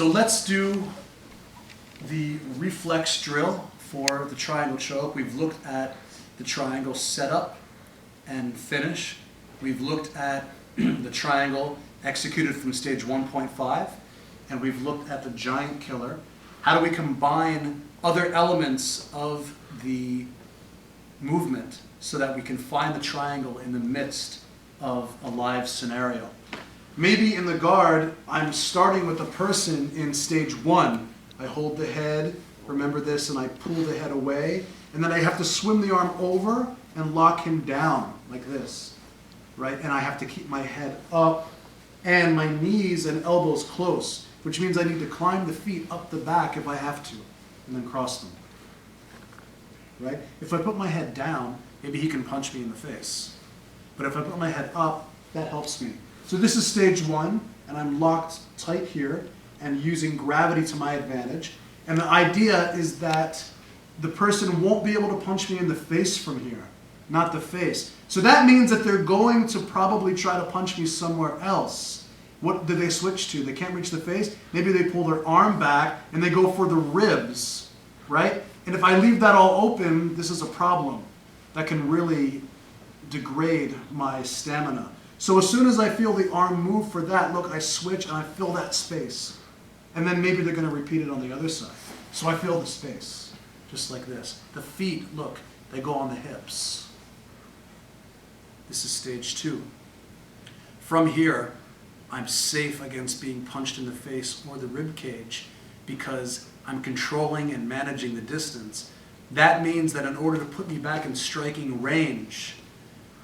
so let's do the reflex drill for the triangle choke. We've looked at the triangle setup and finish. We've looked at the triangle executed from stage 1.5, and we've looked at the giant killer. How do we combine other elements of the movement so that we can find the triangle in the midst of a live scenario? Maybe in the guard, I'm starting with the person in stage 1. I hold the head, remember this, and I pull the head away, and then I have to swim the arm over and lock him down like this, right? And I have to keep my head up and my knees and elbows close, which means I need to climb the feet up the back if I have to, and then cross them, right? If I put my head down, maybe he can punch me in the face. But if I put my head up, that helps me. So this is stage 1, and I'm locked tight here and using gravity to my advantage. And the idea is that the person won't be able to punch me in the face from here, not the face. So that means that they're going to probably try to punch me somewhere else. What do they switch to? They can't reach the face? Maybe they pull their arm back and they go for the ribs, right? And if I leave that all open, this is a problem that can really degrade my stamina. So as soon as I feel the arm move for that, look, I switch and I fill that space. And then maybe they're going to repeat it on the other side. So I fill the space, just like this. The feet, look, they go on the hips. This is stage 2. From here, I'm safe against being punched in the face or the rib cage because I'm controlling and managing the distance. That means that in order to put me back in striking range,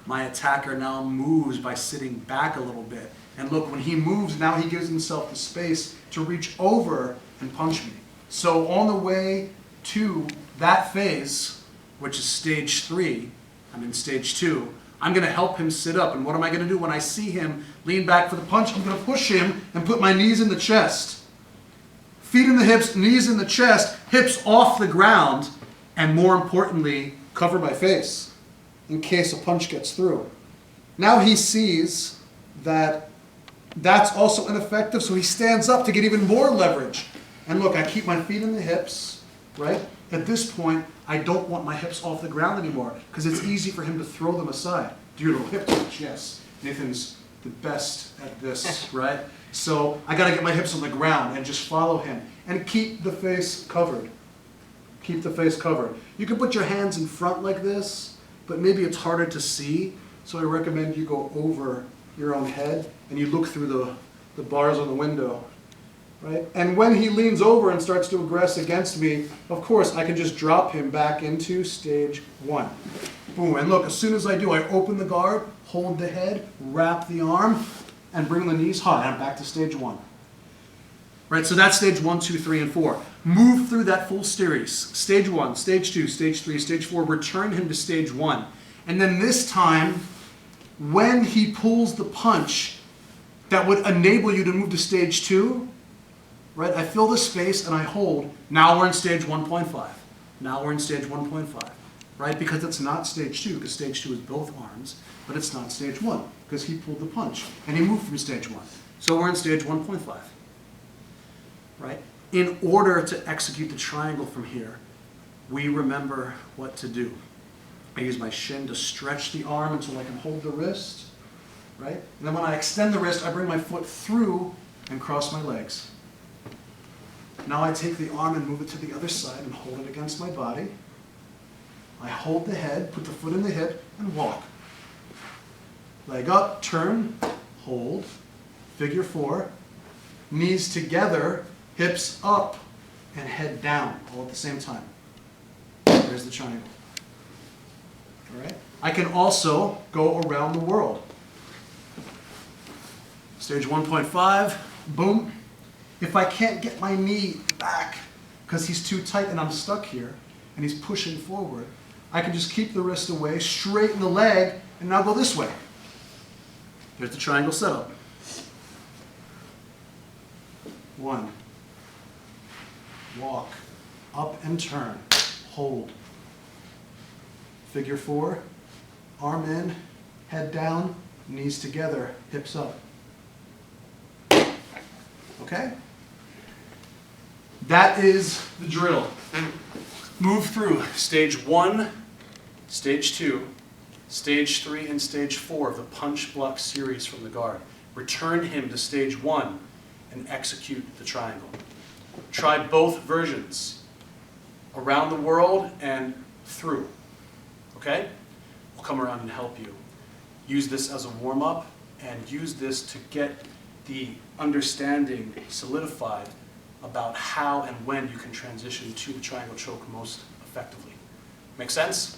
my attacker now moves by sitting back a little bit. And look, when he moves, now he gives himself the space to reach over and punch me. So on the way to that phase, which is stage 3, I'm in stage 2, I'm going to help him sit up. And what am I going to do when I see him lean back for the punch? I'm going to push him and put my knees in the chest. Feet in the hips, knees in the chest, hips off the ground, and more importantly, cover my face in case a punch gets through. Now he sees that that's also ineffective, so he stands up to get even more leverage. And look, I keep my feet in the hips, right? At this point, I don't want my hips off the ground anymore because it's easy for him to throw them aside. Do your little hip touch, yes. Nathan's the best at this, right? So I got to get my hips on the ground and just follow him and keep the face covered. Keep the face covered. You can put your hands in front like this, but maybe it's harder to see, so I recommend you go over your own head and you look through the bars on the window, right? And when he leans over and starts to aggress against me, of course, I can just drop him back into stage 1. Boom, and look, as soon as I do, I open the guard, hold the head, wrap the arm, and bring the knees high. I'm back to stage 1. Right, so that's stage 1, 2, 3, and 4. Move through that full series. Stage 1, stage 2, stage 3, stage 4. Return him to stage 1. And then this time, when he pulls the punch that would enable you to move to stage 2, right, I fill the space and I hold. Now we're in stage 1.5. Now we're in stage 1.5, right? Because it's not stage 2, because stage 2 is both arms, but it's not stage 1, because he pulled the punch and he moved from stage 1. So we're in stage 1.5. Right? In order to execute the triangle from here, we remember what to do. I use my shin to stretch the arm until I can hold the wrist, right? And then when I extend the wrist, I bring my foot through and cross my legs. Now I take the arm and move it to the other side and hold it against my body. I hold the head, put the foot in the hip, and walk. Leg up, turn, hold, figure 4, knees together, hips up, and head down, all at the same time. There's the triangle. All right? I can also go around the world. Stage 1.5, boom. If I can't get my knee back because he's too tight and I'm stuck here, and he's pushing forward, I can just keep the wrist away, straighten the leg, and now go this way. There's the triangle setup. 1. Walk, up and turn, hold. Figure 4, arm in, head down, knees together, hips up. Okay? That is the drill. Move through stage 1, stage 2, stage 3, and stage 4 of the punch block series from the guard. Return him to stage 1 and execute the triangle. Try both versions, around the world and through, okay? We'll come around and help you. Use this as a warm-up and use this to get the understanding solidified about how and when you can transition to the triangle choke most effectively. Make sense?